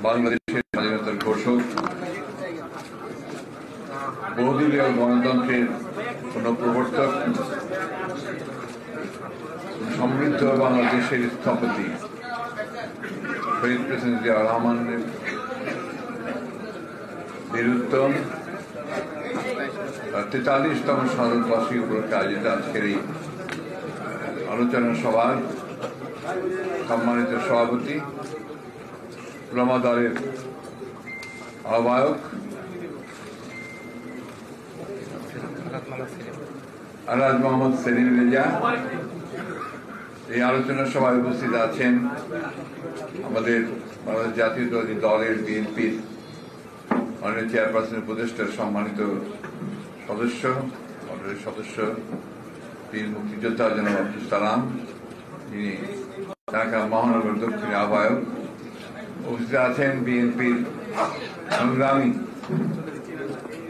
বাংলাদেশের স্বাধীনতার ঘোষক, বহুদলীয় গণতন্ত্রের পুনঃপ্রবর্তক, সমৃদ্ধ বাংলাদেশের স্থপতি শহীদ প্রেসিডেন্ট জিয়াউর রহমানের বীরুত্তম 43তম শতবর্ষী উপলক্ষে আয়োজিত আজকের এই আলোচনা সভার সম্মানিত সভাপতি, উলামা দলের আহ্বায়ক আলহাজ মোহাম্মদ সেলিম রেজা, এই আলোচনা সভায় উপস্থিত আছেন আমাদের বাংলাদেশ জাতীয়তাবাদী দলের বিএনপির মাননীয় চেয়ারপারসন উপদেষ্টার সম্মানিত সদস্য, মন্ডলীর সদস্য বীর মুক্তিযোদ্ধা জনাব আব্দুল সালাম, যিনি ঢাকা মহানগর দক্ষিণ আহ্বায়ক। উপস্থিত আছেন বিএনপির সংগ্রামী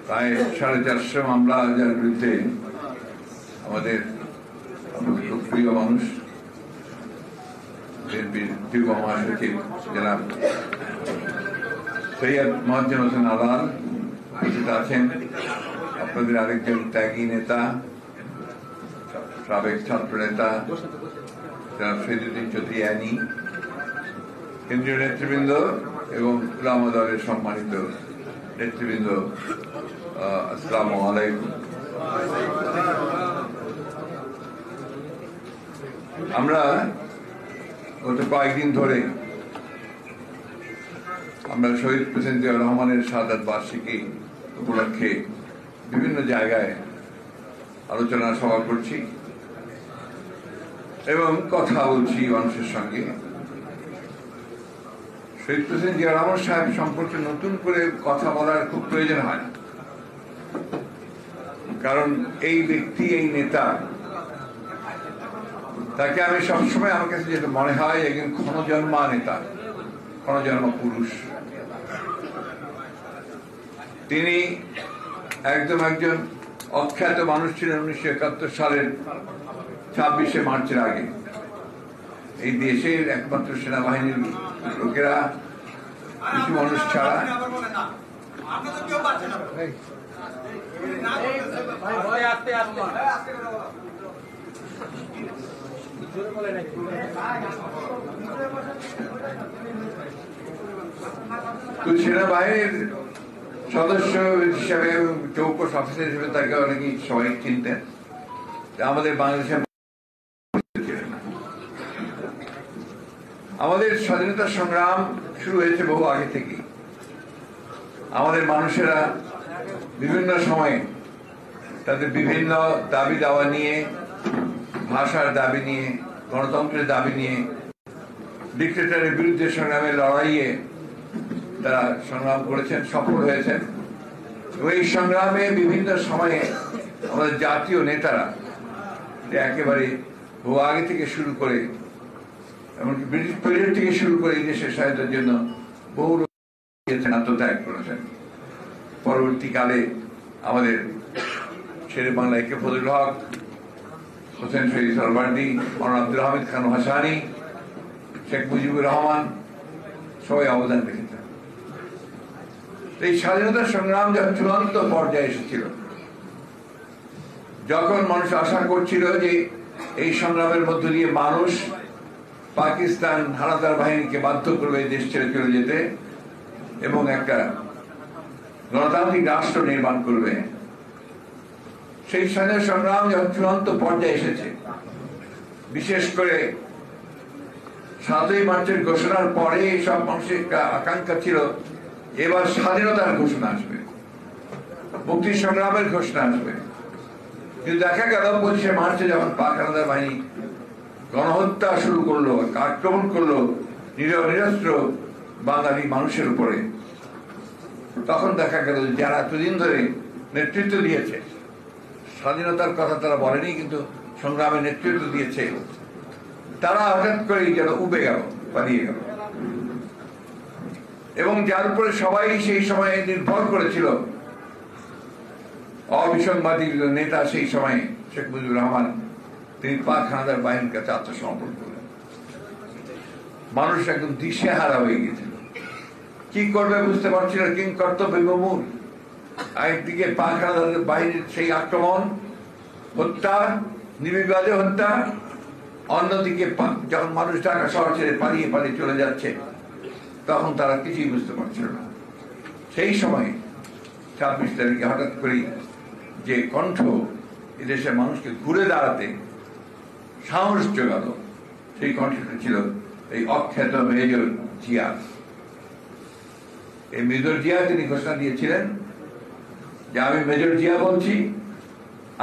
প্রায় 450 মামলা যার বিরুদ্ধে আমাদের প্রিয় মানুষ বিএনপির যুব মহাসচিব জনাব সৈয়দ মোয়াজ্জেম হোসেন আলাল। উপস্থিত আছেন আপনাদের আরেকজন ত্যাগী নেতা, সাবেক ছাত্র নেতা জনাব শহীদুদ্দিন চৌধুরী অ্যানি, কেন্দ্রীয় নেতৃবৃন্দ এবং উলামা দলের সম্মানিত নেতৃবৃন্দ, আসসালামু আলাইকুম। আমরা গত কয়েকদিন ধরে আমরা শহীদ প্রেসিডেন্ট জিয়াউর রহমানের শাহাদাত বার্ষিকী উপলক্ষে বিভিন্ন জায়গায় আলোচনা সভা করছি এবং কথা বলছি মানুষের সঙ্গে। শহীদ প্রেসিডেন্ট জিয়াউর রহমান সাহেব সম্পর্কে নতুন করে কথা বলার খুব প্রয়োজন হয় না, কারণ এই ব্যক্তি, এই নেতা, তাকে আমি সবসময় আমার কাছে যেটা মনে হয় একজন ক্ষণজন্মা নেতা, ক্ষণজন্মা পুরুষ। তিনি একজন অখ্যাত মানুষ ছিলেন 1971 সালের 26শে মার্চের আগে। এই দেশের একমাত্র সেনাবাহিনীর লোকেরা, কিছু মানুষ ছাড়া তো সেনাবাহিনীর সদস্য হিসাবে, চৌকস অফিসার হিসেবে তাকে অনেকেই সবাই চিনতেন। আমাদের বাংলাদেশের আমাদের স্বাধীনতা সংগ্রাম শুরু হয়েছে বহু আগে থেকে। আমাদের মানুষেরা বিভিন্ন সময়ে তাদের বিভিন্ন দাবি দাওয়া নিয়ে, ভাষার দাবি নিয়ে, গণতন্ত্রের দাবি নিয়ে, ডিক্টেটরের বিরুদ্ধে সংগ্রামের লড়াইয়ে তারা সংগ্রাম করেছেন, সফল হয়েছেন। এই সংগ্রামে বিভিন্ন সময়ে আমাদের জাতীয় নেতারা একেবারে বহু আগে থেকে শুরু করে, এমনকি ব্রিটিশ পিরিয়ড থেকে শুরু করে এই দেশের স্বাধীনতার জন্য বহু আত্মত্যাগ করেছেন। পরবর্তীকালে আমাদের শেরে বাংলা একে ফজলুল হক, হোসেন শহীদ সরওয়ার্দী, মাওলানা আব্দুল হামিদ খান ভাসানী, শেখ মুজিবুর রহমান সবাই অবদান রেখেছেন। এই স্বাধীনতা সংগ্রাম যখন চূড়ান্ত পর্যায়ে এসেছিল, যখন মানুষ আশা করছিল যে এই সংগ্রামের মধ্য দিয়ে মানুষ পাকিস্তান হানাদার বাহিনীকে বাধ্য করবে দেশ ছেড়ে চলে যেতে এবং একটা গণতান্ত্রিক রাষ্ট্র নির্মাণ করবে, সেই স্বাধীনতা সংগ্রাম যখন চূড়ান্ত পর্যায়ে এসেছে, বিশেষ করে 7ই মার্চের ঘোষণার পরে সব মানুষের আকাঙ্ক্ষা ছিল এবার স্বাধীনতার ঘোষণা আসবে, মুক্তি সংগ্রামের ঘোষণা আসবে। কিন্তু দেখা গেল 25শে মার্চে যখন পাক হানাদার বাহিনী গণহত্যা শুরু করলো, আক্রমণ করলো নিরস্ত্র বাঙালি মানুষের উপরে, তখন দেখা গেল যারা এতদিন ধরে নেতৃত্ব দিয়েছে, স্বাধীনতার কথা তারা বলেনি কিন্তু সংগ্রামে নেতৃত্ব দিয়েছে, তারা হঠাৎ করে যেন উবে গেল, পালিয়ে গেল। এবং যার উপরে সবাই সেই সময় নির্ভর করেছিল, অবিসংবাদী নেতা সেই সময় শেখ মুজিবুর রহমান, তিনি পাক হানাদার বাহিনীর কাছে আত্মসমর্পণ করলেন। মানুষ একদম দিশেহারা হয়ে গেছিল, কি করবে বুঝতে পারছিল, কিং কর্তব্য বিমূঢ়। একদিকে পাক হানাদার বাহিনীর সেই আক্রমণ, হত্যা, নির্বিবাদে হত্যা, অন্যদিকে যখন মানুষ ঢাকা শহর ছেড়ে পালিয়ে পালিয়ে চলে যাচ্ছে, তখন তারা কিছুই বুঝতে পারছিল না। সেই সময় 26 তারিখে হঠাৎ করেই যে কণ্ঠ এদেশের মানুষকে ঘুরে দাঁড়াতে সাহস জোগাল, সেই কণ্ঠটা ছিল এই অখ্যাত মেজর জিয়া। এই মেজর জিয়া তিনি ঘোষণা দিয়েছিলেন যে আমি মেজর জিয়া বলছি,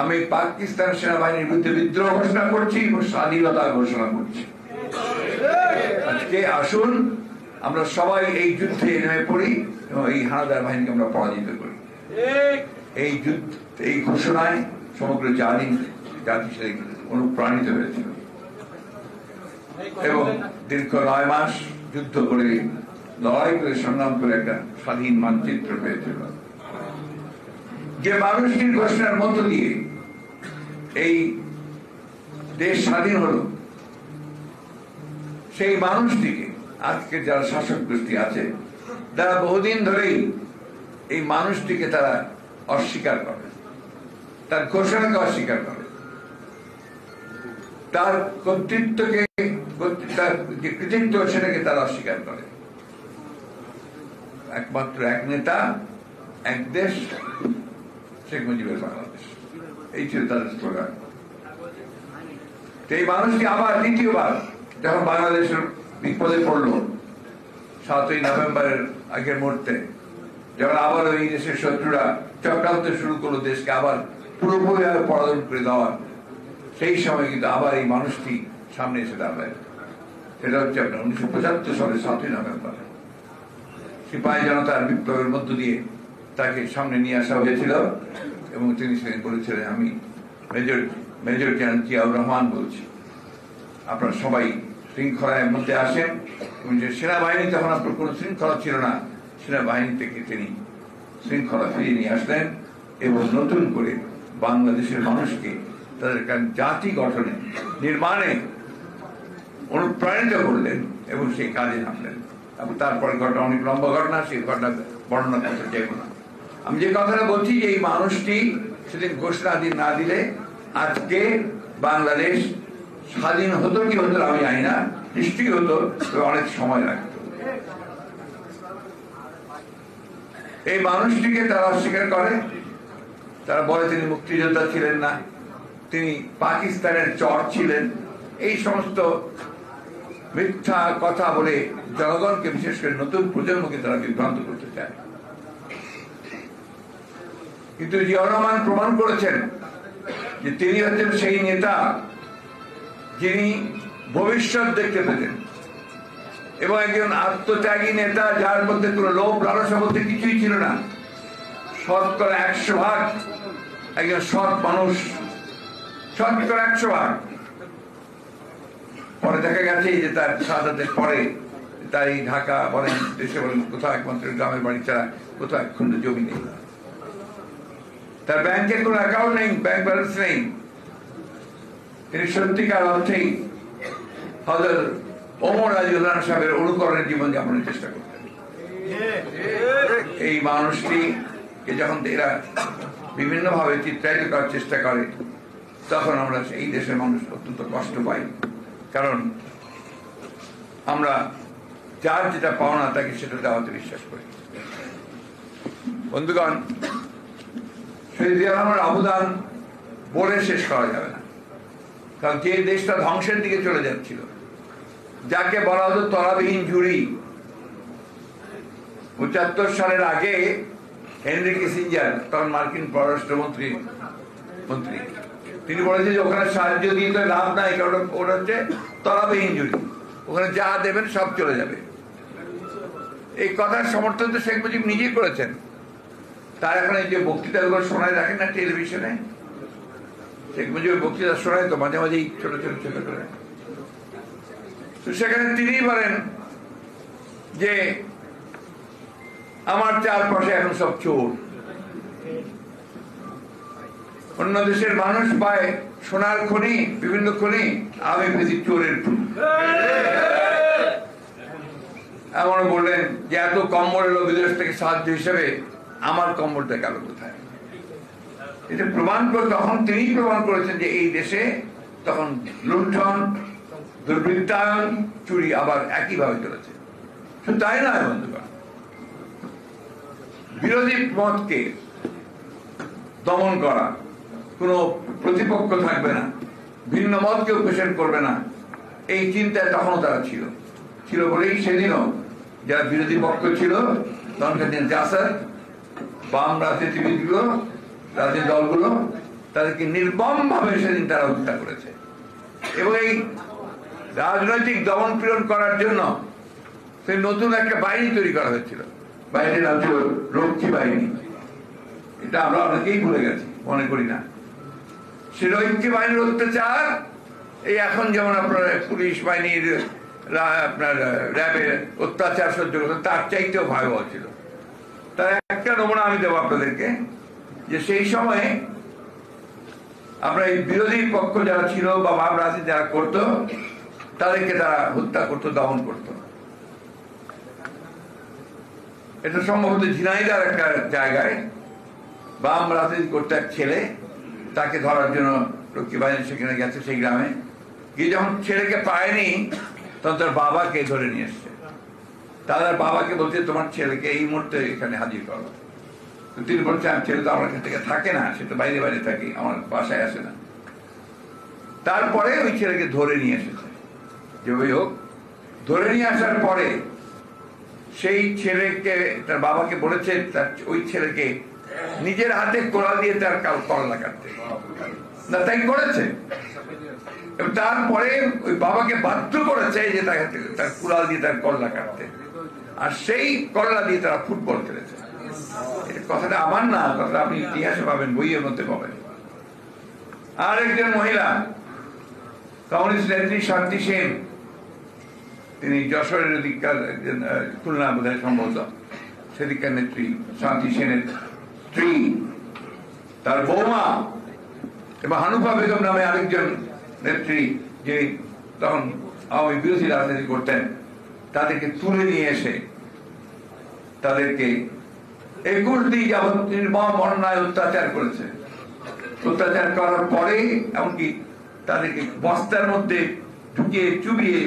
আমি পাকিস্তান সেনাবাহিনীর বিরুদ্ধে বিদ্রোহ ঘোষণা করছি এবং স্বাধীনতা ঘোষণা করছি। আজকে আসুন আমরা সবাই এই যুদ্ধে নেমে পড়ি এবং এই হানাদার বাহিনীকে আমরা পরাজিত করি। এই যুদ্ধ, এই ঘোষণায় সমগ্র জাতি অনুপ্রাণিত হয়েছিল এবং দীর্ঘ 9 মাস যুদ্ধ করে, লড়াই করে, সংগ্রাম করে একটা স্বাধীন মানচিত্র পেয়েছিল। যে মানুষটির ঘোষণার মধ্য দিয়ে এই দেশ স্বাধীন হলো, সেই মানুষটিকে আজকে যারা শাসক গোষ্ঠী আছে, তারা বহুদিন ধরেই এই মানুষটিকে তারা অস্বীকার করে, তার ঘোষণাকে অস্বীকার করে, তার কর্তৃত্বকে, তার যে কৃতিত্ব সেটাকে তারা অস্বীকার করে। একমাত্র এক নেতা, এক দেশ, শেখ মুজিবের বাংলাদেশ, এই ছিল তাদের স্লোগান। এই মানুষটি আবার দ্বিতীয়বার যখন বাংলাদেশের বিপদে পড়ল 7ই নভেম্বরের আগের মুহূর্তে, যখন আবার ওই দেশের শত্রুরা চক্রান্ত শুরু করলো দেশকে আবার পুরোপুরি পরাধন করে দেওয়ার, সেই সময় কিন্তু আবার এই মানুষটি সামনে এসে দাঁড়ায়। সেটা হচ্ছে আপনার 1975 সালের 7ই নভেম্বর সিপাহী জনতার বিপ্লবের মধ্য দিয়ে তাকে সামনে নিয়ে আসা হয়েছিল এবং তিনি সেদিন বলেছিলেন, আমি মেজর জেনারেল জিয়াউর রহমান বলছি, আপনারা সবাই শৃঙ্খলার মধ্যে আসেন। এবং যে সেনাবাহিনী তখন আপনার কোনো শৃঙ্খলা ছিল না, সেনাবাহিনী থেকে তিনি শৃঙ্খলা ফিরিয়ে নিয়ে আসলেন এবং নতুন করে বাংলাদেশের মানুষকে তাদের জাতি গঠনে, নির্মাণে অনুপ্রাণিত করলেন এবং সেই কাজে নামলেন। এবং তারপরে ঘটনা অনেক লম্বা ঘটনা, সেই ঘটনা বর্ণনা করতে চাইব না। আমি যে কথাটা বলছি যে এই মানুষটি সেদিন ঘোষণা না দিলে আজকে বাংলাদেশ স্বাধীন হতো কি হতো আমি জানি না, নিশ্চয়ই হতো, তবে অনেক সময় লাগতো। এই মানুষটিকে তারা অস্বীকার করে, তারা বলে তিনি মুক্তিযোদ্ধা ছিলেন না, তিনি পাকিস্তানের চর ছিলেন। এই সমস্ত মিথ্যা কথা বলে জনগণকে, বিশেষ করে নতুন প্রজন্মকে তারা বিভ্রান্ত করতে চায়। কিন্তু জিয়াউর রহমান প্রমাণ করেছেন যে তিনি হচ্ছেন সেই নেতা যিনি ভবিষ্যৎ দেখতে পেতেন এবং একজন আত্মত্যাগী নেতা যার মধ্যে কোনো লোভ লালসা বলতে কিছুই ছিল না। 100% একজন সৎ মানুষ, 100%। পরে দেখা গেছে যে তার শাহাদাতের পরে তার এই ঢাকা বলেন, দেশে বলেন, কোথাও একমাত্র গ্রামের বাড়ি ছাড়া কোথাও এক খন্ড জমি নেই, তার ব্যাংকের কোনো অ্যাকাউন্ট নেই, ব্যাংক ব্যালেন্স নেই। তিনি সত্যিকার অর্থেই হযরত ওমর রাদিয়াল্লাহু আনহু সাহেবের অনুকরণের জীবন যাপনের চেষ্টা করতেন। এই মানুষটিকে যখন এরা বিভিন্ন ভাবে চিত্রায়িত করার চেষ্টা করে, তখন আমরা এই দেশের মানুষ অত্যন্ত কষ্ট পাই, কারণ আমরা যার যেটা পাওনা তাকে সেটা দেওয়াতে বিশ্বাস করি। বন্ধুগণ, শহীদ জিয়া রহমানের অবদান বলে শেষ করা যাবে না, কারণ যে দেশটা ধ্বংসের দিকে চলে যাচ্ছিল, যাকে বলা হতো তলাবিহীন ঝুড়ি, 75 সালের আগে হেনরি কিসিঞ্জার, তখন মার্কিন পররাষ্ট্রমন্ত্রী, তিনি বলেছেন যে ওখানে সাহায্য দিয়ে তো লাভ নাই, কারণ ওটা হচ্ছে তলাবিহীন ঝুড়ি, ওখানে যা দেবেন সব চলে যাবে। এই কথার সমর্থন তো শেখ মুজিব নিজেই করেছেন। তার এখন এই যে বক্তৃতাগুলো শোনায়, দেখেন না টেলিভিশনে, শেখ মুজিবের বক্তৃতা শোনায় তো মাঝে মাঝেই ছোট করে। তো সেখানে তিনিই বলেন যে আমার চারপাশে এখন সব চোর, অন্য দেশের মানুষ পায় সোনার খনি, বিভিন্ন খনি, আমি পেয়েছি চোরের খনি। এমন বললেন যে এত কম্বল এলো বিদেশ থেকে সাহায্য হিসেবে, আমার কম্বলটা গেল কোথায়? এটা প্রমাণ করে তখন তিনি প্রমাণ করেছেন যে এই দেশে তখন লুণ্ঠন, দুর্বৃত্তায়ন, চুরি আবার একইভাবে চলেছে। শুধু তাই নয় বন্ধুগণ, বিরোধী মতকে দমন করা, কোনো প্রতিপক্ষ থাকবে না, ভিন্ন মতকে উপেক্ষা করবে না, এই চিন্তায় তখনও তারা ছিল বলেই সেদিনও যারা বিরোধী পক্ষ ছিল তখনকার দিন জাসাদ, বাম রাজনীতিবিদগুলো, রাজনৈতিক দলগুলো তাদেরকে নির্মম ভাবে সেদিন তারা হত্যা করেছে। এবং এই রাজনৈতিক দমন পীড়ন করার জন্য সেই নতুন একটা বাহিনী তৈরি করা হয়েছিল। বাহিনীর নাম ছিল রক্ষী বাহিনী। এটা আমরা অনেকেই ভুলে গেছি, মনে করি না। সে রক্ষী বাহিনীর অত্যাচার এই এখন যেমন আপনার পুলিশ বাহিনীর, আপনার র্যাবের অত্যাচার সহ্য করতেন, তার চাইতেও ভয়াবহ ছিল। তার একটা নমুনা আমি দেবো আপনাদেরকে, যে সেই সময়ে আপনার এই বিরোধী পক্ষ যারা ছিল বা বাম রাজনীতি যারা করতো তাদেরকে তারা হত্যা করতো, দমন করতো। এটা সম্ভবত ঝিনাইদার একটা জায়গায় বাম রাজনীতি করতে এক ছেলে, তাকে ধরার জন্য রক্ষী বাহিনী সেখানে গেছে সেই গ্রামে গিয়ে, যখন ছেলেকে পায়নি তখন তার বাবাকে ধরে নিয়ে এসছে। তার বাবাকে বলছে তোমার ছেলেকে এই মুহূর্তে এখানে হাজির করো। তিনি বলছেন ছেলে তো আমার থেকে থাকে না, সে তো বাইরে বাইরে থাকে, আমার বাসায় আসে না। তারপরে ওই ছেলেকে ধরে নিয়ে এসেছে। যে ওই হোক, ধরে নিয়ে আসার পরে সেই ছেলেকে তার বাবাকে বলেছে তার ওই ছেলেকে নিজের হাতে কোড়াল দিয়ে তার কল্লা কাটতে, না তাই করেছে। এবং তারপরে ওই বাবাকে বাধ্য করেছে যে তার কুড়াল দিয়ে তার কল্লা কাটতে, আর সেই কল্লা দিয়ে তারা ফুটবল খেলেছে। কথাটা আমার না, কথাটা আপনি ইতিহাসে পাবেন, বইয়ের মধ্যে পাবেন। আর একজন মহিলা কমিউনিস্ট নেত্রী শান্তি সেন, তিনি যশোরের দিককার, খুলনা বোধহয় সম্ভবত, সেদিককার নেত্রী শান্তি সেনের স্ত্রী, তার বৌমা এবং হানুফা বেগম নামে আরেকজন নেত্রী, যে তখন আওয়ামী বিরোধী রাজনীতি করতেন, তাদেরকে তুলে নিয়ে এসে তাদেরকে 21 দিন যাবৎ নির্মম অন্যায় অত্যাচার করেছে। অত্যাচার করার পরে এমনকি তাদেরকে বস্তার মধ্যে ঢুকিয়ে চুবিয়ে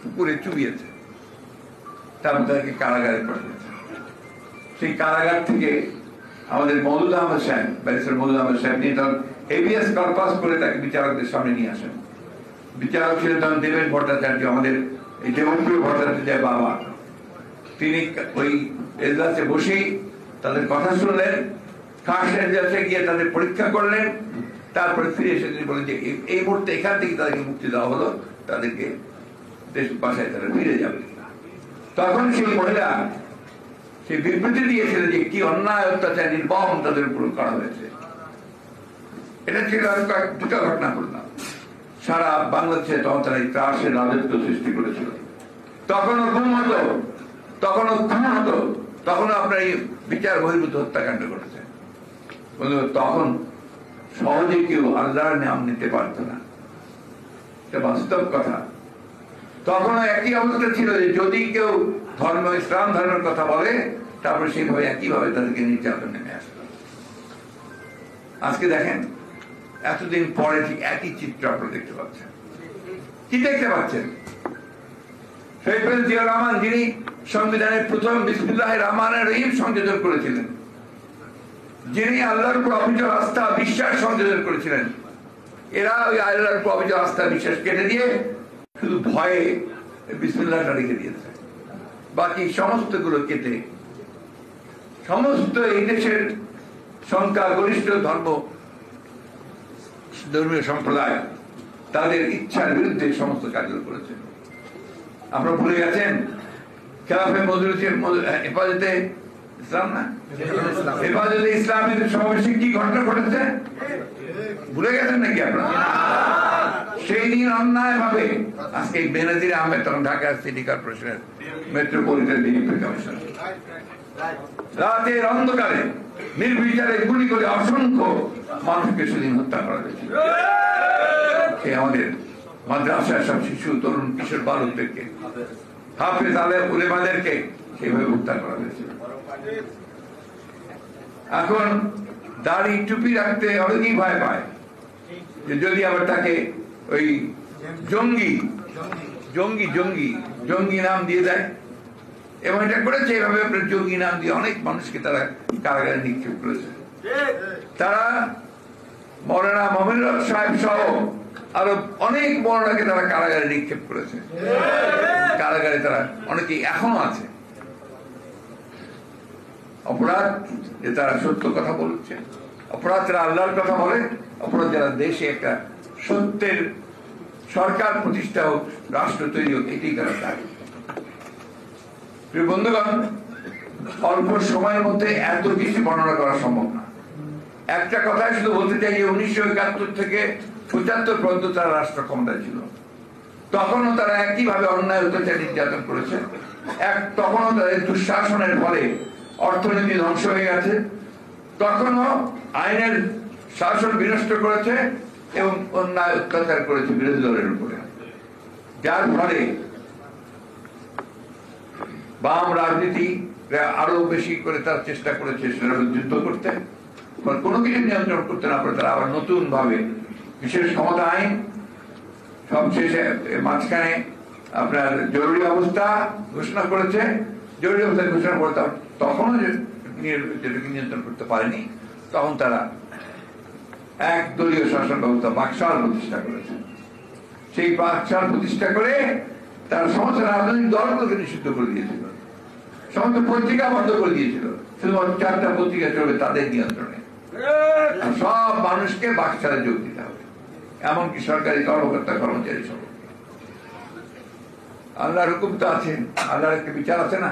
পুকুরে চুবিয়েছে, তারপর তাদেরকে কারাগারে পাঠিয়েছে। সেই কারাগার থেকে আমাদের মওদুদ আহমদ সাহেব, ব্যারিস্টার মওদুদ আহমদ সাহেব, তিনি তখন হেভিয়াস কর্পাস করে তাকে বিচারকদের সামনে নিয়ে আসেন। বিচারক ছিলেন তখন দেবেন ভট্টাচার্য, আমাদের এই দেবপ্রিয় ভট্টাচার্যের বাবা। তিনি ওই এজলাসে বসেই তাদের কথা শুনলেন, ফার্স্ট এজলাসে গিয়ে তাদের পরীক্ষা করলেন, তারপরে ফিরে এসে তিনি বলেন যে এই মুহূর্তে এখান থেকে তাদেরকে মুক্তি দেওয়া হলো, তাদেরকে দেশ বাসায় তারা ফিরে যাবে। তখন সেই মহিলা সেই বিবৃতি দিয়েছিলেন যে কি অন্যায় অত্যাচার নির্মম তাদের উপর করা হয়েছে। এটা ছিল দুটো ঘটনা বললাম। সারা বাংলাদেশে তখন তারা এই ত্রাসের রাজত্ব সৃষ্টি করেছিল। তখনও গুম হতো, তখনও খুন হতো, তখনও আপনার এই বিচার বহির্ভূত হত্যাকাণ্ড ঘটেছে। তখন সহজে কেউ আল্লাহর নাম নিতে পারত না, এটা বাস্তব কথা। তখনও একই অবস্থা ছিল যে যদি কেউ ধর্ম, ইসলাম ধর্মের কথা বলে, তারপরে সেইভাবে একইভাবে তাদেরকে নির্যাতন নেমে আসলো। আজকে দেখেন, এতদিন পরে ঠিক একই চিত্র আপনারা দেখতে পাচ্ছেন। কি দেখতে পাচ্ছেন? শহীদ প্রেসিডেন্ট জিয়াউর রহমান, যিনি সংবিধানের প্রথম বিসমিল্লাহির রহমানির রহিম সংযোজন করেছিলেন, যিনি আল্লাহর উপর অবিচল আস্থা বিশ্বাস সংযোজন করেছিলেন, এরা ওই আল্লাহর উপর অবিচল আস্থা বিশ্বাস কেটে দিয়ে শুধু ভয়ে বিসমিল্লাহটা রেখে দিয়েছে। বাকি সমস্ত গুলো কেটে সমস্ত এই দেশের সংখ্যাগরিষ্ঠ ধর্মীয় সম্প্রদায় তাদের ইচ্ছার বিরুদ্ধে সমস্ত কাজগুলো করেছে। আপনারা ভুলে গেছেন খেলাফে মজলিসের হেফাজতে ইসলাম না, হেফাজতে ইসলামের সমাবেশে কি ঘটনা ঘটেছে ভুলে গেছেন নাকি আপনারা? সেই দিন অন্যায় ভাবে আজকে বেনজির আহমেদ, তখন ঢাকা সিটি কর্পোরেশনের মেট্রোপলিটন ডিউটি কমিশনার, রাতের অন্ধকারে নির্বিচারে গুলি করে অসংখ্য মানুষকে সেদিন হত্যা করা হয়েছিল। আমাদের মাদ্রাসার সব শিশু, তরুণ, কিশোর বালকদেরকে হাফেজ আলেম উলেমাদেরকে সেইভাবে হত্যা করা হয়েছে। এখন দাড়ি টুপি রাখতে অনেকেই ভয় পায় যে যদি আবার তাকে ওই জঙ্গি জঙ্গি জঙ্গি জঙ্গি নাম দিয়ে দেয়, এবং এটা করেছে এভাবে আপনার জঙ্গি নাম দিয়ে অনেক মানুষকে তারা কারাগারে নিক্ষেপ করেছে। তারা মৌলানা মমিনুল হক সাহেব সহ আরো অনেক মৌলানাকে তারা কারাগারে নিক্ষেপ করেছে। কারাগারে তারা অনেকেই এখনো আছে। অপরাধ যে তারা সত্য কথা বলছে, অপরাধ যারা আল্লাহর কথা বলে, অপরাধ যারা দেশে একটা সত্যের সরকার প্রতিষ্ঠা হোক, রাষ্ট্র তৈরি হোক, এটি তারা চায়। প্রিয় বন্ধুগণ, অল্প সময়ের মধ্যে এত কিছু বর্ণনা করা সম্ভব না। একটা কথাই শুধু বলতে চাই যে 1971 থেকে 75 পর্যন্ত তারা রাষ্ট্র ক্ষমতায় ছিল। তখনও তারা একইভাবে অন্যায় অত্যাচার নির্যাতন করেছে। তখনও তাদের দুঃশাসনের ফলে অর্থনীতি ধ্বংস হয়ে গেছে, তখনও আইনের শাসন বিনষ্ট করেছে এবং অন্যায় অত্যাচার করেছে বিরোধী দলের উপরে, যার ফলে বাম রাজনীতি আরো বেশি করে তার চেষ্টা করেছে সেটা যুদ্ধ করতে, কোনো কিছু নিয়ন্ত্রণ করতে না পারে তারা আবার নতুন ভাবে বিশেষ ক্ষমতা আইন, সবশেষে মাঝখানে আপনার জরুরি অবস্থা ঘোষণা করেছে। জরুরি অবস্থা ঘোষণা করে তখনও যেটাকে নিয়ন্ত্রণ করতে পারেনি, তখন তারা এক দলীয় শাসন ব্যবস্থা বাকশাল প্রতিষ্ঠা করেছে। সেই বাকশাল প্রতিষ্ঠা করে তারা সমস্ত রাজনৈতিক দলগুলোকে নিষিদ্ধ করে দিয়েছিল, সমস্ত পত্রিকা বন্ধ করে দিয়েছিল, শুধুমাত্র 4টা পত্রিকা চলবে তাদের নিয়ন্ত্রণে। সব মানুষকে বাকশালে যোগ দিতে হবে, এমনকি সরকারি কর্মকর্তা কর্মচারী সব। আল্লাহর হুকুম তো আছে, আল্লাহর একটা বিচার আছে না,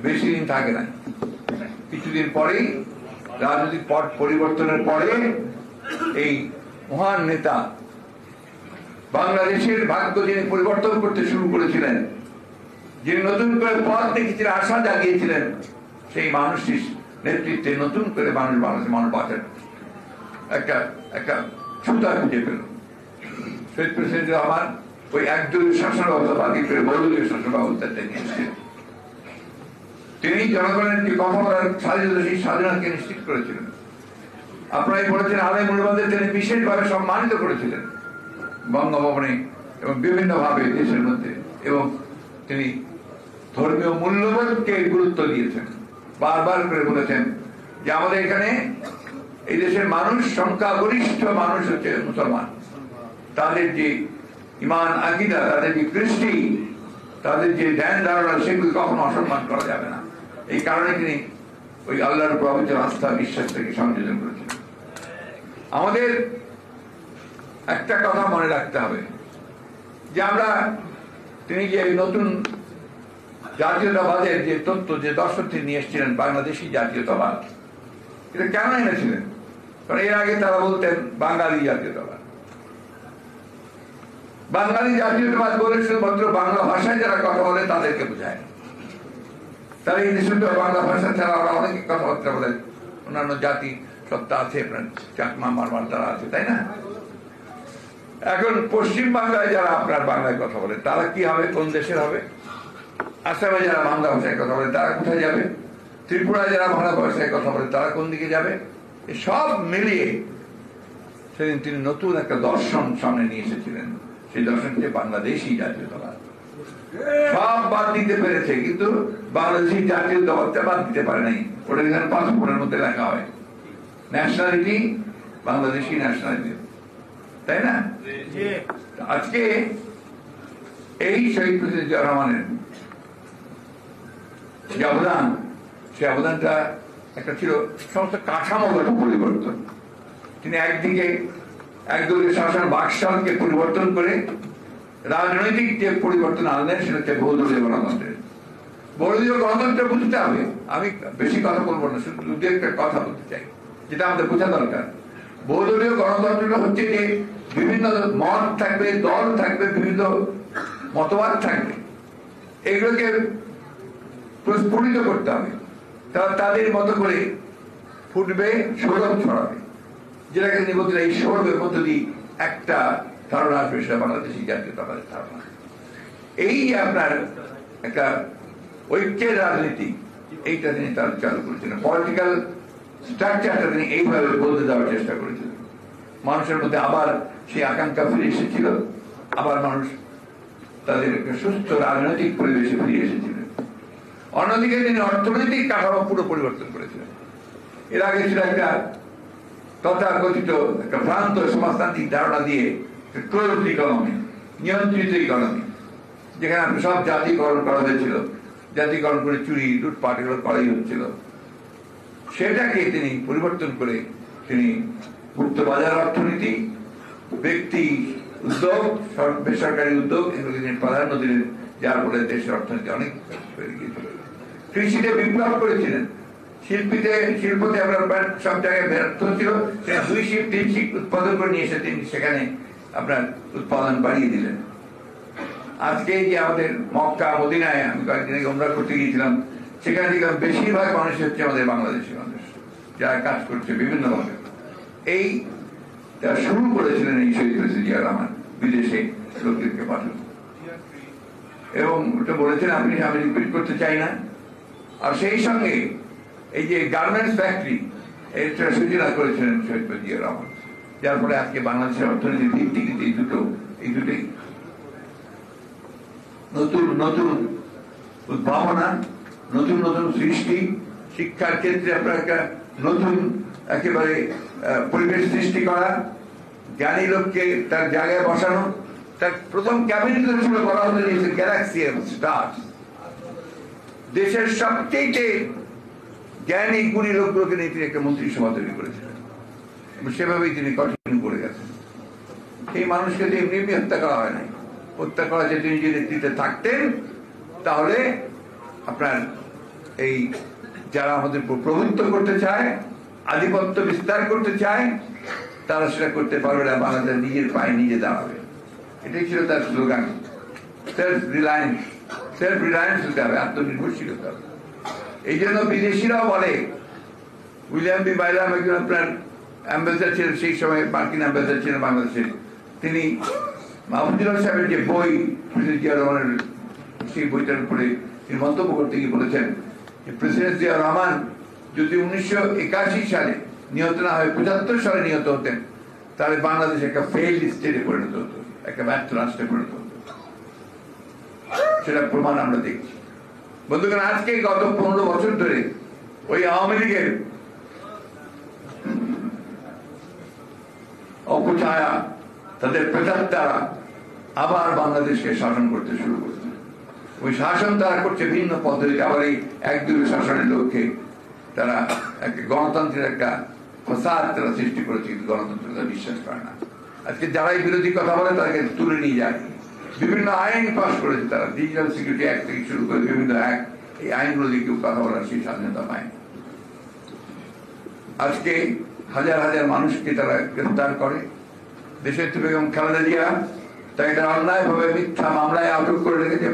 বেশি দিন থাকে না। কিছুদিন পরেই রাজনৈতিক পট পরিবর্তনের পরে এই মহান নেতা বাংলাদেশের ভাগ্য যিনি পরিবর্তন করতে শুরু করেছিলেন, যিনি নতুন করে পথ দেখেছিলেন, আশা জাগিয়েছিলেন, সেই মানুষটির নেতৃত্বে নতুন করে মানুষ বাঁচার একটা ছুতা খুঁজে পেল। শহীদ প্রেসিডেন্ট রহমান ওই একদলীয় শাসন ব্যবস্থা বাতিল করে বহুদলীয় শাসন ব্যবস্থাটা নিয়েছিলেন। তিনি জনগণের যে কথা বলার স্বাধীনতা, সেই স্বাধীনতাকে নিশ্চিত করেছিলেন। আপনারাই বলেছেন আলেম উলামাদের তিনি বিশেষভাবে সম্মানিত করেছিলেন বঙ্গভবনে এবং বিভিন্ন ভাবে দেশের মধ্যে, এবং তিনি ধর্মীয় মূল্যবোধকে গুরুত্ব দিয়েছেন। বারবার করে বলেছেন যে আমাদের এখানে এই দেশের মানুষ, সংখ্যাগরিষ্ঠ মানুষ হচ্ছে মুসলমান, তাদের যে ইমান আকীদা, তাদের যে কৃষ্টি, তাদের যে ধ্যান ধারণা, সেগুলি কখনো অসম্মান করা যাবে না। এই কারণে তিনি ওই আল্লাহর প্রভৃত আস্থা বিশ্বাসটাকে সংযোজন করেছেন। আমাদের একটা কথা মনে রাখতে হবে যে আমরা, তিনি যে নতুন জাতীয়তাবাদের যে তত্ত্ব, যে দর্শন তিনি নিয়ে এসেছিলেন, বাংলাদেশি জাতীয়তাবাদ, এটা কেন এনেছিলেন? কারণ এর আগে তারা বলতেন বাঙালি জাতীয়তাবাদ। বাঙালি জাতীয়তাবাদ বলে শুধুমাত্র বাংলা ভাষায় যারা কথা বলে তাদেরকে বোঝায়। তারা এই দেশে বাংলা ভাষা ছাড়া ওরা অনেকে কথাবার্তা বলে, অন্যান্য জাতি সত্তা আছে, চাকমা মারমার তারা আছে, তাই না? এখন পশ্চিম বাংলায় যারা আপনার বাংলায় কথা বলে তারা কি হবে, কোন দেশের হবে? আসামে যারা বাংলা ভাষায় কথা বলে তারা কোথায় যাবে? ত্রিপুরায় যারা বাংলা ভাষায় কথা বলে তারা কোন দিকে যাবে? সব মিলিয়ে সেদিন তিনি নতুন একটা দর্শন সামনে নিয়ে এসেছিলেন। সেই দর্শনটি বাংলাদেশি জাতীয়তাবাদ। সব বাদ দিতে পেরেছে, কিন্তু বাংলাদেশি জাতীয়তাবাদটা বাদ দিতে পারে নাই। ওটা এখানে পাসপোর্টের মধ্যে লেখা হয় ন্যাশনালিটি, বাংলাদেশি ন্যাশনালিটি, তাই না? আজকে এই শহীদ প্রেসিডেন্ট জিয়া রহমানের যে অবদান, সে অবদানটা একটা ছিল সমস্ত কাঠামোগত পরিবর্তন। তিনি একদিকে একদলীয় শাসন বাকশালকে পরিবর্তন করে রাজনৈতিক যে পরিবর্তন আনলেন, সেটা হচ্ছে বহুদলীয় গণতন্ত্রের। বহুদলীয় গণতন্ত্র বুঝতে হবে। আমি বেশি কথা বলবো না, শুধু দু একটা কথা বলতে চাই যেটা আমাদের বোঝা দরকার। বহুদলীয় গণতন্ত্রটা হচ্ছে যে বিভিন্ন মত থাকবে, দল থাকবে, বিভিন্ন মতবাদ থাকবে, এগুলোকে প্রস্ফুটিত করতে হবে। তারা তাদের মতো করে ফুটবে, সৌরভ ছড়াবে, যেটাকে তিনি বলতে এই সৌরভের মধ্য দিয়ে একটা ধারণা আসবে, সেটা বাংলাদেশি জাতীয়তাবাদের ধারণা। এই যে আপনার একটা ঐক্যের রাজনীতি, এইটা তিনি তার চালু করেছিলেন। পলিটিক্যাল স্ট্রাকচারটা তিনি এইভাবে বদলে দেওয়ার চেষ্টা করেছিলেন। মানুষের মধ্যে আবার সেই আকাঙ্ক্ষা ফিরে এসেছিল, আবার মানুষ তাদের একটা সুস্থ রাজনৈতিক পরিবেশে ফিরে এসেছিলেন। অন্যদিকে তিনি অর্থনৈতিক কাঠামো পুরো পরিবর্তন করেছিলেন। এর আগে ছিল একটা তথাকথিত একটা ভ্রান্ত সমাজতান্ত্রিক ধারণা দিয়ে ক্লোজড ইকোনমি, নিয়ন্ত্রিত ইকোনমি, যেখানে সব জাতিকরণ করা হয়েছিল, জাতিকরণ করে চুরি লুটপাট এগুলো করাই হচ্ছিল। সেটাকে তিনি পরিবর্তন করে তিনি মুক্ত বাজার অর্থনীতি, ব্যক্তি উদ্যোগ, বেসরকারি উদ্যোগ এগুলোকে তিনি প্রাধান্য দিলেন, যার ফলে দেশের অর্থনীতি অনেক বেড়ে গিয়েছিল। কৃষিতে বিপ্লব করেছিলেন, শিল্পতে আপনার সব জায়গায় ব্যর্থ ছিল, সে 2 শিফট 3 শিফট উৎপাদন করে নিয়ে এসে তিনি সেখানে আপনার উৎপাদন বাড়িয়ে দিলেন। আজকে যে আমাদের মক্কা মদিনায় আমি কয়েকদিন আগে উমরা করতে গিয়েছিলাম, সেখানে দেখলাম বেশিরভাগ মানুষ হচ্ছে আমাদের বাংলাদেশি মানুষ, যারা কাজ করছে বিভিন্ন ভাবে। এই শুরু করেছিলেন এই শহীদ প্রেসিডেন্ট জিয়া রহমান, বিদেশে লোকদেরকে পাঠান, এবং ওটা বলেছেন আমি রিপিট করতে চাই না। আর সেই সঙ্গে এই যে গার্মেন্টস ফ্যাক্টরি, এটা সূচনা করেছিলেন শহীদ প্রেসিডেন্ট জিয়া রহমান, যার ফলে আজকে বাংলাদেশের অর্থনীতির ভিত্তি কিন্তু এই দুটোই নতুন নতুন উদ্ভাবনা, নতুন নতুন সৃষ্টি, শিক্ষার ক্ষেত্রে আপনার একটা নতুন একেবারে পরিবেশ সৃষ্টি করা, জ্ঞানী লোককে তার জায়গায় বসানো। তার প্রথম ক্যাবিনেট ছিল বলা হতো গ্যালাক্সি স্টার, দেশের সবচেয়ে জ্ঞানী গুণী লোকগুলোকে নিয়ে তিনি একটা মন্ত্রিসভা তৈরি করেছিলেন, এবং সেভাবেই তিনি কন্টিনিউ করে গেছেন। সেই মানুষকে তো এমনি এমনি হত্যা করা হয় নাই, হত্যা করা যে তিনি যদি নেতৃত্বে থাকতেন, তাহলে আপনার এই যারা আমাদের প্রভুত্ব করতে চায়, আধিপত্য বিস্তার করতে চায়, তারা সেটা করতে পারবে না, বাংলাদেশ নিজের পায়ে নিজে দাঁড়াবে। এটাই ছিল তার স্লোগান, সেলফ রিলায়েন্স হতে হবে, আত্মনির্ভরশীল হতে হবে। এই জন্য বিদেশিরাও বলে, উইলিয়াম বি বাইলাম একজন আপনার অ্যাম্বাসেডার ছিলেন, সেই সময় মার্কিন অ্যাম্বাসেডার ছিলেন বাংলাদেশে। তিনি মাহমুদুল্লাহ সাহেবের যে বই প্রেসিডেন্ট জিয়া রহমানের, সেই বইটার উপরে তিনি মন্তব্য করতে গিয়ে বলেছেন যে প্রেসিডেন্ট জিয়া রহমান যদি 1981 সালে নিহত না হয়ে 75 সালে নিহত হতেন, তাহলে বাংলাদেশ একটা ফেইল্ড স্টেটে পরিণত হতো, একটা ব্যর্থ রাষ্ট্রে পরিণত হতো। সেটা প্রমাণ আমরা দেখছি। বন্ধুগণ, আজকে গত 15 বছর ধরে ওই আওয়ামী লীগের অপছায়া, তাদের প্রেতাত্মারা আবার বাংলাদেশকে শাসন করতে শুরু করেছে। ওই শাসন তারা করছে ভিন্ন পদ্ধতিতে। আবার এই একদলীয় শাসনের লক্ষ্যে তারা একটা গণতন্ত্রের একটা ফসাদ তারা সৃষ্টি করেছে, কিন্তু গণতন্ত্র তারা বিশ্বাস করে না। আজকে যারাই বিরোধী কথা বলে তাদেরকে তুলে নিয়ে যায়। বিভিন্ন আইন পাস করেছে তারা, ডিজিটাল সিকিউরিটি অ্যাক্ট থেকে শুরু করে বিভিন্ন অ্যাক্ট, এই আইনগুলো দিয়ে কেউ কথা বলার সেই স্বাধীনতা পায় না। আজকে হাজার হাজার মানুষকে তারা গ্রেফতার করে। দেশের বেগম খালেদা জিয়া তাকে তারা অন্যায়ভাবে মিথ্যা মামলায় আটক করে রেখেছে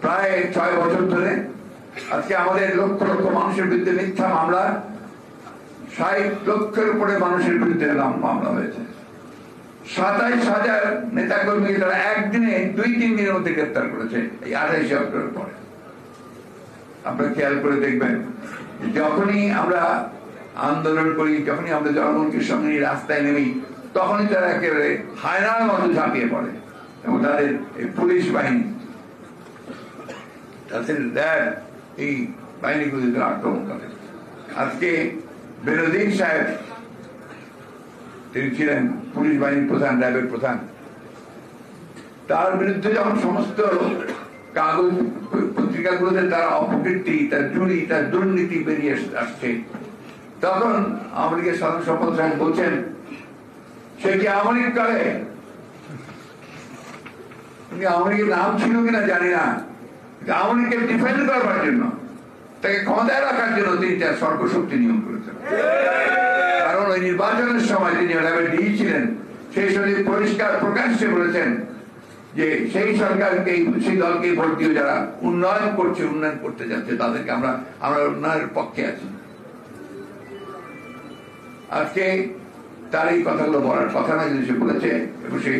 প্রায় 6 বছর ধরে। আজকে আমাদের লক্ষ লক্ষ মানুষের বিরুদ্ধে মিথ্যা মামলা, 60 লক্ষের উপরে মানুষের বিরুদ্ধে মামলা হয়েছে। 27,000 নেতাকর্মীকে তারা একদিনে 2-3 দিনের মধ্যে গ্রেফতার করেছে এই 28 অক্টোবর পরে। আপনারা খেয়াল করে দেখবেন, যখনই আমরা আন্দোলন করি, যখনই আমরা জনগণকে সঙ্গে নিয়ে রাস্তায় নেমি, তখনই তারা একেবারে হায়নার মতো ঝাঁপিয়ে পড়ে, এবং তাদের এই পুলিশ বাহিনী, তাদের র্যাব, এই বাহিনীগুলি তারা আক্রমণ করে। আজকে বেনজির সাহেব, তিনি ছিলেন পুলিশ বাহিনীর প্রধান, র্যাবের প্রধান। তার বিরুদ্ধে যখন সমস্ত কাগজ পত্রিকাগুলোতে তার অপকীর্তি, তার চুরি, তার দুর্নীতি বেরিয়ে আসছে, তখন আওয়ামী লীগের সাধারণ সম্পাদক সাহেব বলছেন, সে কি আওয়ামী লীগ করে? আওয়ামী লীগের নাম ছিল কিনা জানি না, আওয়ামী লীগকে ডিফেন্ড করবার জন্য, তাকে ক্ষমতায় রাখার জন্য তিনি তার সর্বশক্তি নিয়োগ করেছেন। কারণ ওই নির্বাচনের সময় তিনি র্যাবের ডিজি ছিলেন, সেই সময় পরিষ্কার প্রকাশ্যে বলেছেন যে সেই সরকারকে, সেই দলকে ভোট দিয়ে যারা উন্নয়ন করছে, উন্নয়ন করতে যাচ্ছে, তাদেরকে আমরা উন্নয়নের পক্ষে আছি। আজকে তার এই কথাগুলো বলার কথা না, যদি সে বলেছে, এবং সে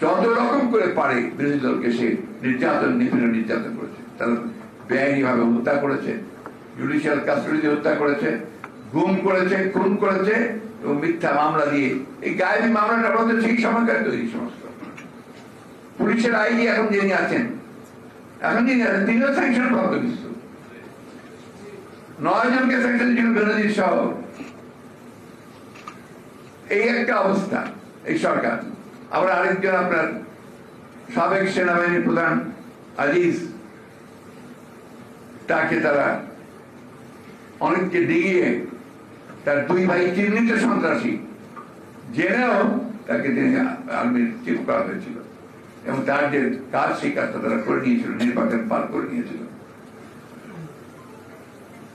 যত রকম করে পারে বিরোধী দলকে সে নির্যাতন করেছে, তারা বেআইনি ভাবে হত্যা করেছে, জুডিশিয়াল কাস্টডিতে হত্যা করেছে, গুম করেছে, খুন করেছে এবং মিথ্যা মামলা দিয়ে এই গায়েবী মামলাটা বলতে ঠিক সময়কার তৈরি সমস্ত পুলিশের আইডি এখন যিনি আছেন তিনিও স্যাংশন প্রাপ্ত কিছু 9 জনকে স্যাংশন ছিল বিরোধী সহ। এই একটা অবস্থা এই সরকার। আবার আরেকজন আপনার সাবেক সেনাবাহিনীর প্রধান আজিজ, তাকে তারা অনেককে ডিগিয়ে তার 2 ভাই চিহ্নিত সন্ত্রাসী জেনেও তাকে আর্মির চিফ করা হয়েছিল এবং তার যে কাজ সেই কাজটা তারা করে নিয়েছিল, নির্বাচন পার করে নিয়েছিল।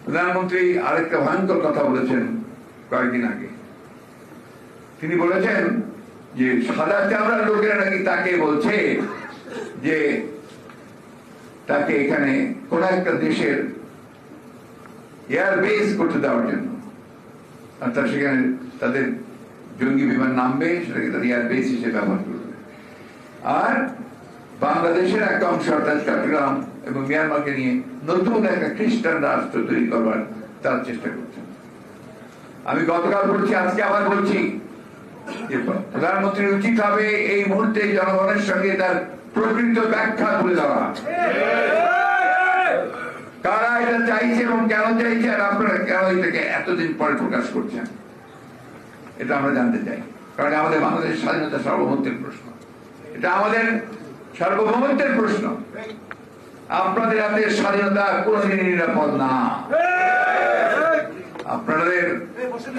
প্রধানমন্ত্রী আরেকটা ভয়ঙ্কর কথা বলেছেন কয়েকদিন আগে। তিনি বলেছেন যে সাদা চামড়ার লোকেরা নাকি তাকে বলছে যে তাকে এখানে কোন একটা দেশের এয়ার বেস করতে দেওয়ার জন্য, অর্থাৎ সেখানে তাদের জঙ্গি বিমান নামবে, সেটাকে তাদের এয়ার বেস হিসেবে ব্যবহার করবে। আর বাংলাদেশের একটা অংশ অর্থাৎ চট্টগ্রাম এবং মিয়ানমারকে নিয়ে নতুন একটা খ্রিস্টান রাষ্ট্র তৈরি করবার তার চেষ্টা করছেন। আমি গতকাল বলছি, আজকে আবার বলছি যে প্রধানমন্ত্রীর উচিত হবে এই মুহূর্তে জনগণের সঙ্গে তার প্রকৃত ব্যাখ্যা তুলে দেওয়া, কারা এটা চাইছে এবং কেন চাইছে, আর আপনারা কেন এটাকে এতদিন পরে প্রকাশ করছেন, এটা আমরা জানতে চাই। কারণ আমাদের বাংলাদেশের স্বাধীনতা সার্বভৌমত্বের প্রশ্ন, এটা আমাদের সার্বভৌমত্বের প্রশ্ন। আপনাদের হাতে স্বাধীনতা কোনদিন নিরাপদ না। আপনাদের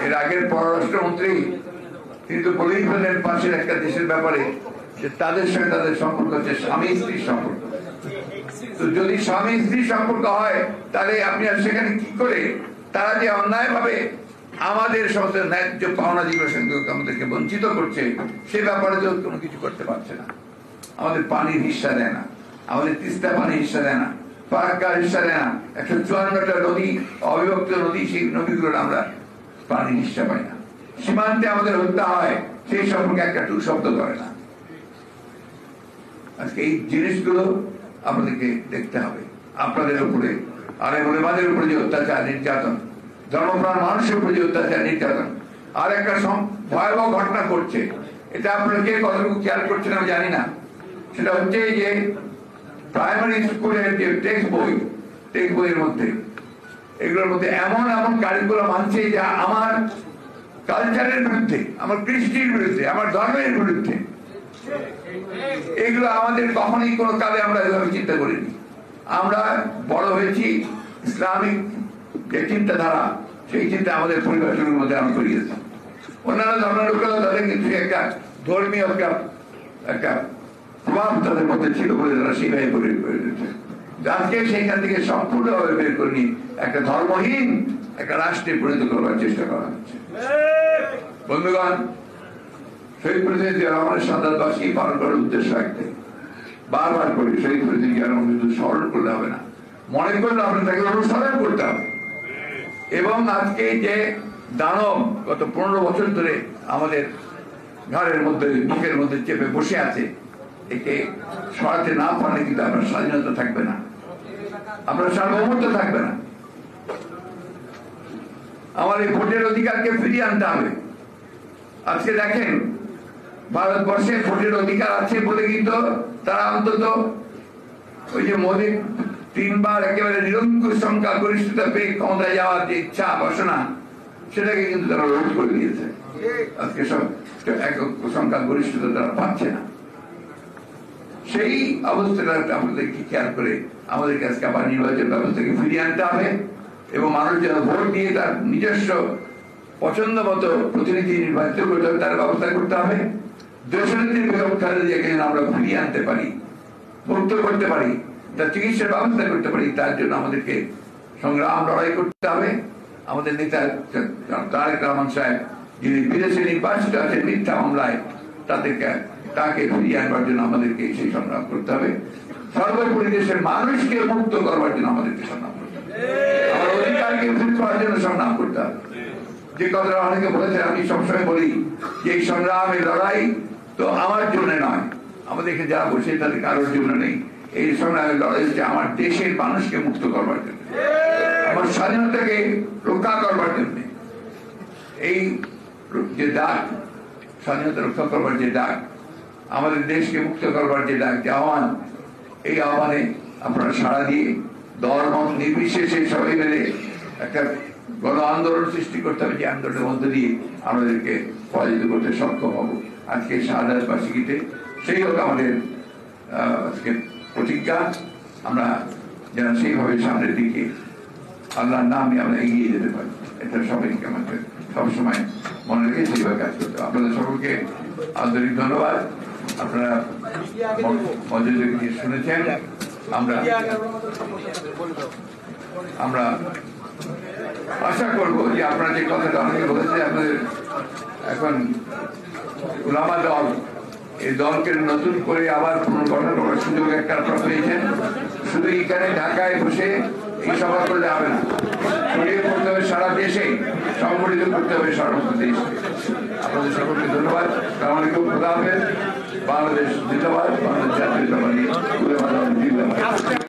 এর আগের পররাষ্ট্রমন্ত্রী কিন্তু বলেই ফেলেন পাশের একটা দেশের ব্যাপারে যে তাদের সঙ্গে তাদের সম্পর্ক হচ্ছে স্বামী স্ত্রীর সম্পর্ক। তো যদি স্বামী স্ত্রীর সম্পর্ক হয় তাহলে আপনি আর সেখানে কি করে তারা যে অন্যায় ভাবে আমাদের সমস্ত ন্যায্য পাওনা যেগুলো সঙ্গে আমাদেরকে বঞ্চিত করছে সে ব্যাপারে তো কোনো কিছু করতে পারছে না। আমাদের পানির হিস্সা দেয় না, আমাদের তিস্তা পানির হিস্সা দেয় না, ফারাক্কার হিস্সা দেয় না। 154টা নদী, অবিভক্ত নদী, সেই নদীগুলোর আমরা পানির হিস্সা পাই না। সীমান্তে আমাদের হত্যা হয়, সেই সম্পর্কে একটা টু শব্দ করে না। আজকে এই জিনিসগুলো আপনাদেরকে দেখতে হবে। আপনাদের উপরে আর আমাদের উপরে যে অত্যাচার নির্যাতন, ধর্মপ্রাণ মানুষের উপরে যে অত্যাচার নির্যাতন, আর একটা ভয়াবহ ঘটনা করছে, এটা আপনারা কে কতটুকু খেয়াল করছেন আমি জানি না। সেটা হচ্ছে যে প্রাইমারি স্কুলের যে টেক্সট বইয়ের মধ্যে এগুলোর মধ্যে এমন কারিকুলাম আনছে যা আমার কালচারের বিরুদ্ধে, আমার কৃষ্টির বিরুদ্ধে, আমার ধর্মের বিরুদ্ধে। এগুলো আমাদের কখনোই কোনো কালে আমরা এভাবে চিন্তা করিনি। আমরা বড় হয়েছি ইসলামিক যে চিন্তাধারা, সেই চিন্তা আমাদের পরিবেশের মধ্যে আমরা করিয়েছি। অন্যান্য ধর্মের লোকেরা তাদের কিন্তু একটা ধর্মীয় একটা প্রভাব তাদের মধ্যে ছিল বলে তারা সেইভাবে করে দিচ্ছে। আজকে সেইখান থেকে সম্পূর্ণভাবে বের করে নিয়ে একটা ধর্মহীন একটা রাষ্ট্রে পরিণত করবার চেষ্টা করা হচ্ছে। বন্ধুগণ, শহীদ প্রেসিডেন্ট জিয়া রহমানের শাহাদাতবার্ষিকী পালন করার উদ্দেশ্য একটাই, বারবার করে শহীদ প্রেসিডেন্ট জিয়া রহমান শুধু স্মরণ করলে হবে না, মনে করলে আপনার তাকে অনুসরণ করতে হবে। এবং আজকে যে দানব গত 15 বছর ধরে আমাদের ঘরের মধ্যে, বুকের মধ্যে চেপে বসে আছে, একে সরাতে না পারলে কিন্তু আপনার স্বাধীনতা থাকবে না, আপনার সার্বভৌমত্ব থাকবে না। আমার এই ভোটের অধিকারকে ফিরিয়ে আনতে হবে। আজকে দেখেন, ভারতবর্ষে ভোটের অধিকার আছে বলে কিন্তু তারা অন্তত ওই যে মোদী 3 বার একেবারে নিরঙ্কুশ সংখ্যা গরিষ্ঠতা পেয়ে ক্ষমতায় যাওয়ার যে ইচ্ছা বাসনা, সেটাকে কিন্তু তারা রোধ করে দিয়েছে। আজকে সব একক সংখ্যা গরিষ্ঠতা তারা পাচ্ছে না। সেই অবস্থাটা আমাদেরকে খেয়াল করে আমাদেরকে আজকে আবার নির্বাচন ব্যবস্থাকে ফিরিয়ে আনতে হবে এবং মানুষ যেন ভোট দিয়ে তার নিজস্ব পছন্দ মতো প্রতিনিধি নির্বাচিত করতে হবে, তার ব্যবস্থা করতে হবে। দেশনীতির ব্যবস্থা যেখানে আমরা ফিরিয়ে আনতে পারি, মুক্ত করতে পারি, তার চিকিৎসার ব্যবস্থা করতে পারি, তার জন্য আমাদেরকে সংগ্রাম লড়াই করতে হবে। আমাদের নেতা তারেক রহমান সাহেব যিনি বিদেশে নির্বাচিত আছেন মিথ্যা মামলায়, তাকে ফিরিয়ে আনবার জন্য আমাদেরকে সেই সংগ্রাম করতে হবে। সর্বোপরি দেশের মানুষকে মুক্ত করবার জন্য আমাদেরকে সংগ্রাম করতে হবে, আমার অধিকারকে ফিরে করার জন্য সংগ্রাম করতে হবে। যে কথাটা অনেকে বলেছে, আমি সবসময় বলি যে এই সংগ্রামের লড়াই তো আমার জন্য নয়, আমাদেরকে যারা বসে তাদের কারোর জন্য নেই, এই সংগ্রামে লড়াই হচ্ছে আমার দেশের মানুষকে মুক্ত করবার জন্য, আমার স্বাধীনতাকে রক্ষা করবার জন্য। এই যে ডাক, স্বাধীনতা রক্ষা করবার যে ডাক, আমাদের দেশকে মুক্ত করবার যে ডাক, যে আহ্বান, এই আহ্বানে আপনারা সাড়া দিয়ে দল মত নির্বিশেষে সবাই মিলে একটা গণ আন্দোলন সৃষ্টি করতে হবে, যে আন্দোলনের মধ্যে দিয়ে আমাদেরকে পরাজিত করতে সক্ষম হব। আজকে শাহাদাত বার্ষিকীতে সেই হোক আমাদের আজকে প্রতিজ্ঞা, আমরা যেন সেইভাবে সামনের দিকে আল্লাহর নামে আমরা এগিয়ে যেতে পারি, এটা সবাইকে আমাদের সবসময় মনে রেখে সেইভাবে কাজ করতে হবে। আপনাদের সকলকে আন্তরিক ধন্যবাদ। আপনারা মনোযোগ দিয়ে শুনেছেন। আমরা আশা করবো যে আপনারা যে কথাটা অনেকে বলেছে, আপনাদের এখন উলামা দল, এই দলকে নতুন করে আবার পুনর্গঠন করার সুযোগ একটা আপনারা পেয়েছেন। শুধু এখানে ঢাকায় বসে এই সভা করলে হবে না, ছড়িয়ে পড়তে হবে সারা দেশে, সংগঠিত করতে হবে সমস্ত দেশকে। আপনাদের সকলকে ধন্যবাদ। আসসালামু আলাইকুম, খোদা হাফেজ। বাংলাদেশ জিন্দাবাদ, বাংলাদেশ জাতীয়তাবাদী